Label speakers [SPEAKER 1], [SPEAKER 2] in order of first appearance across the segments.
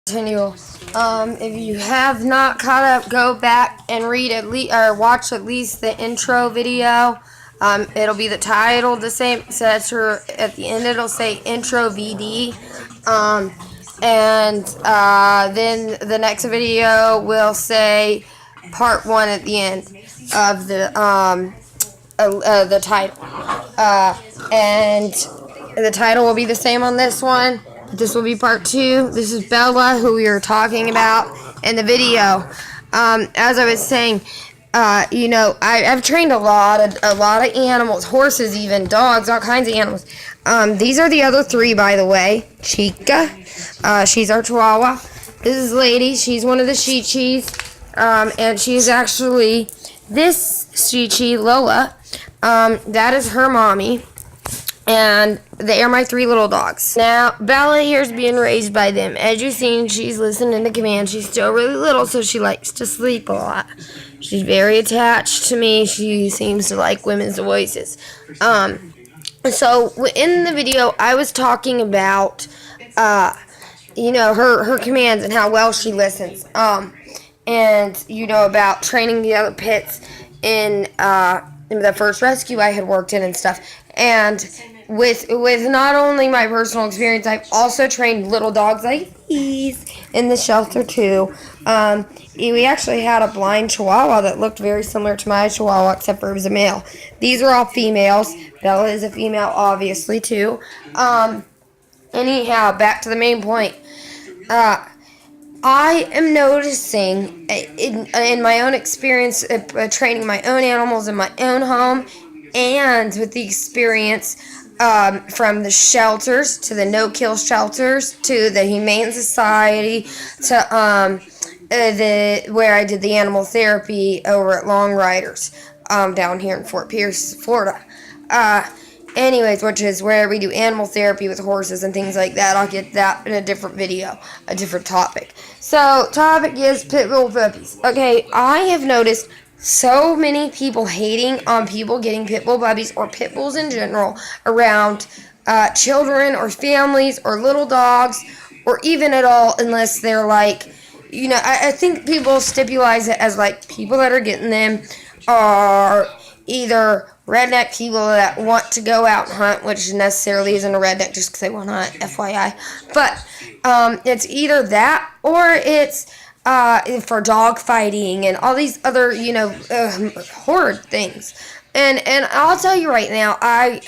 [SPEAKER 1] Continue. If you have not caught up, go back and read at least or watch at least the intro video. It'll be the title the same. So that's at the end it'll say intro VD. And then the next video will say part 1 at the end of the title. And the title will be the same on this one. This will be part 2. This is Bella, who we were talking about in the video. As I was saying, I've trained a lot of animals, horses, even dogs, all kinds of animals. These are the other 3, by the way. Chica, she's our Chihuahua. This is Lady. She's one of the shichis, and she's actually this shichi, Lola. That is her mommy. And they are my 3 little dogs. Now, Bella here is being raised by them. As you've seen, she's listening to commands. She's still really little, so she likes to sleep a lot. She's very attached to me. She seems to like women's voices. So, in the video, I was talking about, her commands and how well she listens. And, about training the other pits in the first rescue I had worked in and stuff. And with not only my personal experience, I've also trained little dogs like these in the shelter too. We actually had a blind Chihuahua that looked very similar to my Chihuahua, except for it was a male. These are all females. Bella is a female, obviously, too. Anyhow, back to the main point. I am noticing in my own experience training my own animals in my own home, and with the experience from the shelters to the no-kill shelters to the Humane Society to where I did the animal therapy over at Long Riders down here in Fort Pierce, Florida. Anyways, which is where we do animal therapy with horses and things like that. I'll get that in a different video, a different topic. So, topic is pit bull puppies. Okay, I have noticed so many people hating on people getting pit bull puppies or pit bulls in general around children or families or little dogs or even at all, unless they're like, I think people stipulate it as like people that are getting them are either redneck people that want to go out and hunt, which necessarily isn't a redneck just because they want to hunt, FYI. But it's either that or it's for dog fighting and all these other, horrid things. And I'll tell you right now, I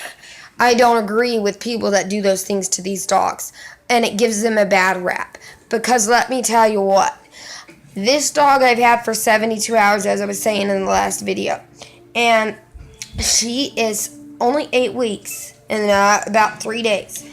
[SPEAKER 1] don't agree with people that do those things to these dogs. And it gives them a bad rap. Because let me tell you what. This dog I've had for 72 hours, as I was saying in the last video. And she is only 8 weeks and about 3 days.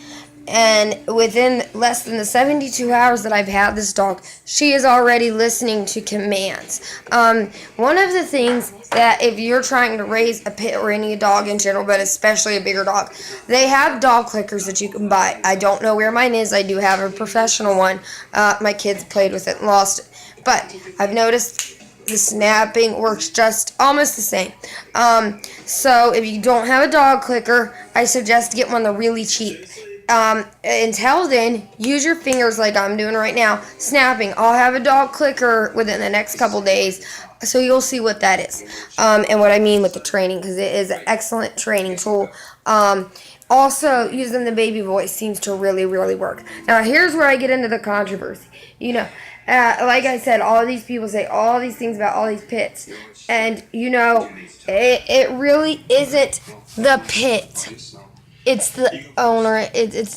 [SPEAKER 1] And within less than the 72 hours that I've had this dog, she is already listening to commands. One of the things that if you're trying to raise a pit or any dog in general, but especially a bigger dog, they have dog clickers that you can buy. I don't know where mine is. I do have a professional one. My kids played with it and lost it. But I've noticed the snapping works just almost the same. So if you don't have a dog clicker, I suggest get one that's really cheap. Until then, use your fingers like I'm doing right now, snapping. I'll have a dog clicker within the next couple days, so you'll see what that is, and what I mean with the training, because it is an excellent training tool. Also, using the baby voice seems to really, really work. Now, here's where I get into the controversy. Like I said, all of these people say all these things about all these pits, and, it really isn't the pit. It's the owner. It's